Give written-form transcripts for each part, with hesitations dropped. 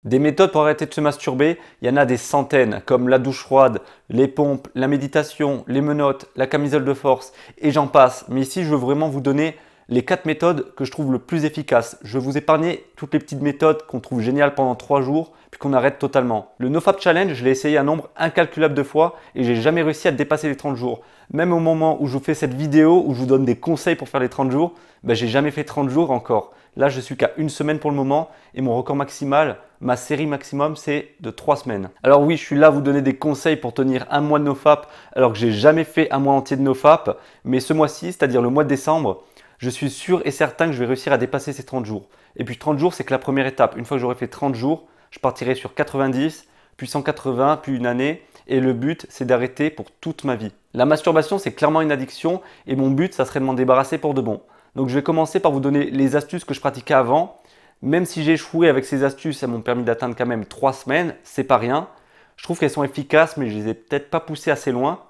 Des méthodes pour arrêter de se masturber, il y en a des centaines, comme la douche froide, les pompes, la méditation, les menottes, la camisole de force, et j'en passe. Mais ici, je veux vraiment vous donner les 4 méthodes que je trouve le plus efficaces. Je vais vous épargner toutes les petites méthodes qu'on trouve géniales pendant 3 jours, puis qu'on arrête totalement. Le NoFap Challenge, je l'ai essayé un nombre incalculable de fois et j'ai jamais réussi à dépasser les 30 jours. Même au moment où je vous fais cette vidéo, où je vous donne des conseils pour faire les 30 jours, j'ai jamais fait 30 jours encore. Là, je suis qu'à une semaine pour le moment et mon record maximal, ma série maximum, c'est de 3 semaines. Alors oui, je suis là à vous donner des conseils pour tenir un mois de NoFap alors que j'ai jamais fait un mois entier de NoFap. Mais ce mois-ci, c'est-à-dire le mois de décembre, je suis sûr et certain que je vais réussir à dépasser ces 30 jours. Et puis 30 jours, c'est que la première étape. Une fois que j'aurai fait 30 jours, je partirai sur 90, puis 180, puis une année. Et le but, c'est d'arrêter pour toute ma vie. La masturbation, c'est clairement une addiction et mon but, ça serait de m'en débarrasser pour de bon. Donc je vais commencer par vous donner les astuces que je pratiquais avant. Même si j'ai échoué avec ces astuces, elles m'ont permis d'atteindre quand même 3 semaines, c'est pas rien. Je trouve qu'elles sont efficaces, mais je les ai peut-être pas poussées assez loin.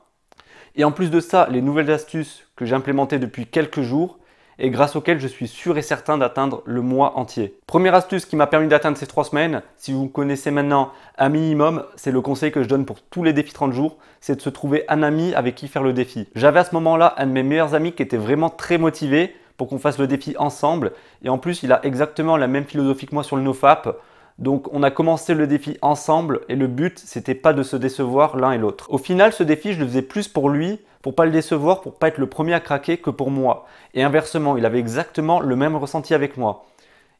Et en plus de ça, les nouvelles astuces que j'ai implémentées depuis quelques jours et grâce auxquelles je suis sûr et certain d'atteindre le mois entier. Première astuce qui m'a permis d'atteindre ces 3 semaines, si vous connaissez maintenant un minimum, c'est le conseil que je donne pour tous les défis 30 jours, c'est de se trouver un ami avec qui faire le défi. J'avais à ce moment-là un de mes meilleurs amis qui était vraiment très motivé pour qu'on fasse le défi ensemble et en plus il a exactement la même philosophie que moi sur le NoFap. Donc on a commencé le défi ensemble et le but c'était pas de se décevoir l'un et l'autre. Au final ce défi je le faisais plus pour lui, pour pas le décevoir, pour pas être le premier à craquer que pour moi. Et inversement, il avait exactement le même ressenti avec moi.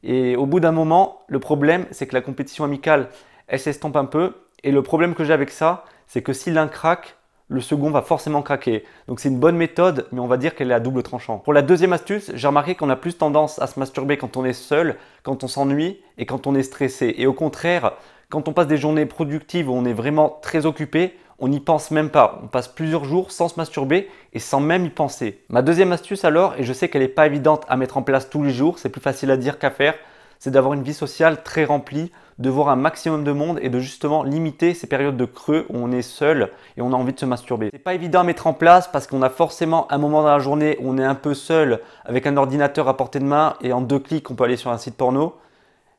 Et au bout d'un moment, le problème c'est que la compétition amicale elle s'estompe un peu et le problème que j'ai avec ça c'est que si l'un craque, le second va forcément craquer. Donc c'est une bonne méthode, mais on va dire qu'elle est à double tranchant. Pour la deuxième astuce, j'ai remarqué qu'on a plus tendance à se masturber quand on est seul, quand on s'ennuie et quand on est stressé. Et au contraire, quand on passe des journées productives où on est vraiment très occupé, on n'y pense même pas. On passe plusieurs jours sans se masturber et sans même y penser. Ma deuxième astuce alors, et je sais qu'elle n'est pas évidente à mettre en place tous les jours, c'est plus facile à dire qu'à faire, c'est d'avoir une vie sociale très remplie, de voir un maximum de monde et de justement limiter ces périodes de creux où on est seul et on a envie de se masturber. C'est pas évident à mettre en place parce qu'on a forcément un moment dans la journée où on est un peu seul avec un ordinateur à portée de main et en 2 clics on peut aller sur un site porno.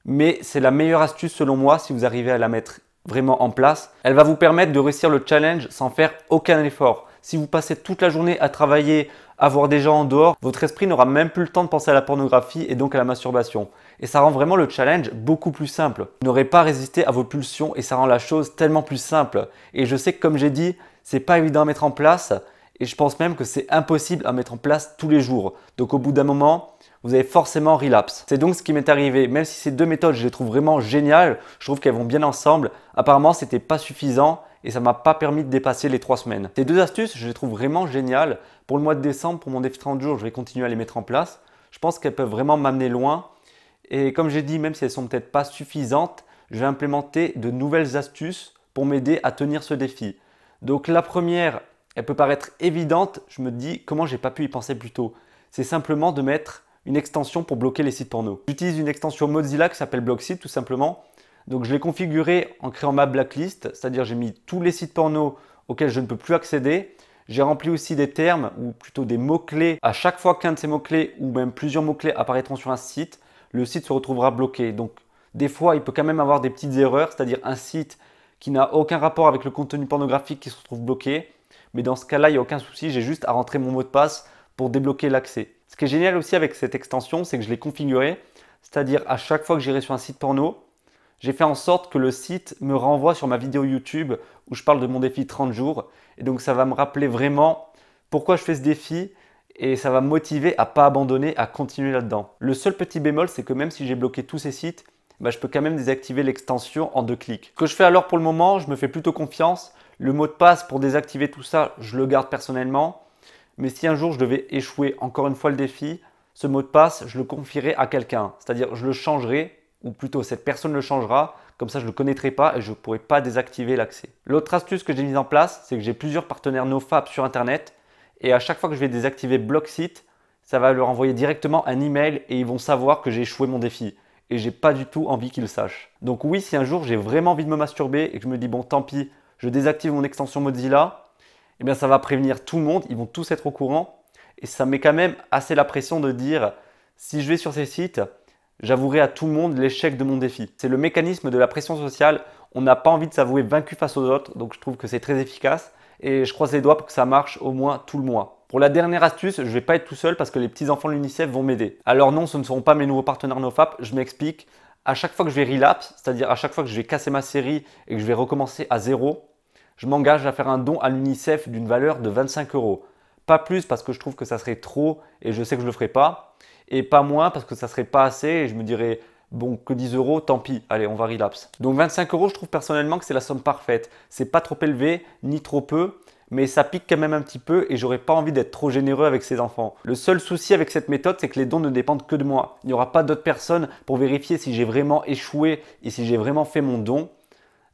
Mais c'est la meilleure astuce selon moi si vous arrivez à la mettre vraiment en place. Elle va vous permettre de réussir le challenge sans faire aucun effort. Si vous passez toute la journée à travailler, à voir des gens en dehors, votre esprit n'aura même plus le temps de penser à la pornographie et donc à la masturbation. Et ça rend vraiment le challenge beaucoup plus simple. Vous n'aurez pas résisté à vos pulsions et ça rend la chose tellement plus simple. Et je sais que comme j'ai dit, c'est pas évident à mettre en place et je pense même que c'est impossible à mettre en place tous les jours. Donc au bout d'un moment, vous avez forcément relapse. C'est donc ce qui m'est arrivé. Même si ces 2 méthodes, je les trouve vraiment géniales, je trouve qu'elles vont bien ensemble. Apparemment, ce n'était pas suffisant et ça ne m'a pas permis de dépasser les 3 semaines. Ces 2 astuces, je les trouve vraiment géniales. Pour le mois de décembre, pour mon défi 30 jours, je vais continuer à les mettre en place. Je pense qu'elles peuvent vraiment m'amener loin. Et comme j'ai dit, même si elles ne sont peut-être pas suffisantes, je vais implémenter de nouvelles astuces pour m'aider à tenir ce défi. Donc la première, elle peut paraître évidente. Je me dis comment j'ai pas pu y penser plus tôt. C'est simplement de mettre une extension pour bloquer les sites porno. J'utilise une extension Mozilla qui s'appelle Blocksit tout simplement. Donc je l'ai configurée en créant ma blacklist, c'est-à-dire j'ai mis tous les sites porno auxquels je ne peux plus accéder. J'ai rempli aussi des termes ou plutôt des mots-clés. À chaque fois qu'un de ces mots-clés ou même plusieurs mots-clés apparaîtront sur un site, le site se retrouvera bloqué. Donc des fois, il peut quand même avoir des petites erreurs, c'est-à-dire un site qui n'a aucun rapport avec le contenu pornographique qui se retrouve bloqué. Mais dans ce cas-là, il n'y a aucun souci, j'ai juste à rentrer mon mot de passe pour débloquer l'accès. Ce qui est génial aussi avec cette extension, c'est que je l'ai configurée, c'est-à-dire à chaque fois que j'irai sur un site porno, j'ai fait en sorte que le site me renvoie sur ma vidéo YouTube où je parle de mon défi 30 jours. Et donc ça va me rappeler vraiment pourquoi je fais ce défi et ça va me motiver à ne pas abandonner, à continuer là-dedans. Le seul petit bémol, c'est que même si j'ai bloqué tous ces sites, je peux quand même désactiver l'extension en 2 clics. Ce que je fais alors pour le moment, je me fais plutôt confiance. Le mot de passe pour désactiver tout ça, je le garde personnellement. Mais si un jour je devais échouer encore une fois le défi, ce mot de passe, je le confierai à quelqu'un. C'est-à-dire je le changerai, ou plutôt cette personne le changera, comme ça je ne le connaîtrai pas et je ne pourrai pas désactiver l'accès. L'autre astuce que j'ai mise en place, c'est que j'ai plusieurs partenaires NoFap sur Internet et à chaque fois que je vais désactiver Blocksit, ça va leur envoyer directement un email et ils vont savoir que j'ai échoué mon défi. Et j'ai pas du tout envie qu'ils le sachent. Donc oui, si un jour j'ai vraiment envie de me masturber et que je me dis bon tant pis, je désactive mon extension Mozilla, eh bien ça va prévenir tout le monde, ils vont tous être au courant. Et ça met quand même assez la pression de dire, si je vais sur ces sites, j'avouerai à tout le monde l'échec de mon défi. C'est le mécanisme de la pression sociale. On n'a pas envie de s'avouer vaincu face aux autres, donc je trouve que c'est très efficace et je croise les doigts pour que ça marche au moins tout le mois. Pour la dernière astuce, je ne vais pas être tout seul parce que les petits enfants de l'UNICEF vont m'aider. Alors non, ce ne seront pas mes nouveaux partenaires NoFap, je m'explique. À chaque fois que je vais relapse, c'est-à-dire à chaque fois que je vais casser ma série et que je vais recommencer à zéro, je m'engage à faire un don à l'UNICEF d'une valeur de 25 euros. Pas plus parce que je trouve que ça serait trop et je sais que je ne le ferai pas. Et pas moins parce que ça serait pas assez et je me dirais bon, que 10 euros, tant pis, allez, on va relapse. Donc 25 euros, je trouve personnellement que c'est la somme parfaite. C'est pas trop élevé ni trop peu, mais ça pique quand même un petit peu et j'aurais pas envie d'être trop généreux avec ces enfants. Le seul souci avec cette méthode, c'est que les dons ne dépendent que de moi. Il n'y aura pas d'autres personnes pour vérifier si j'ai vraiment échoué et si j'ai vraiment fait mon don.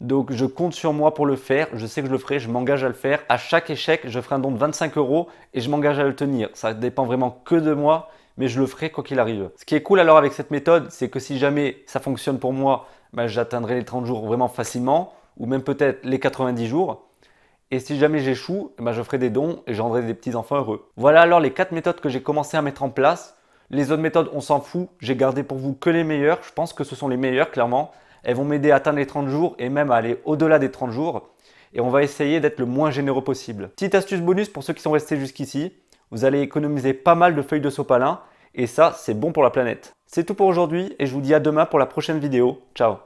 Donc je compte sur moi pour le faire, je sais que je le ferai, je m'engage à le faire. À chaque échec, je ferai un don de 25 euros et je m'engage à le tenir. Ça dépend vraiment que de moi, mais je le ferai quoi qu'il arrive. Ce qui est cool alors avec cette méthode, c'est que si jamais ça fonctionne pour moi, j'atteindrai les 30 jours vraiment facilement, ou même peut-être les 90 jours. Et si jamais j'échoue, je ferai des dons et j'endrai des petits enfants heureux. Voilà alors les 4 méthodes que j'ai commencé à mettre en place. Les autres méthodes, on s'en fout. J'ai gardé pour vous que les meilleures. Je pense que ce sont les meilleures, clairement. Elles vont m'aider à atteindre les 30 jours et même à aller au-delà des 30 jours. Et on va essayer d'être le moins généreux possible. Petite astuce bonus pour ceux qui sont restés jusqu'ici. Vous allez économiser pas mal de feuilles de sopalin. Et ça, c'est bon pour la planète. C'est tout pour aujourd'hui et je vous dis à demain pour la prochaine vidéo. Ciao!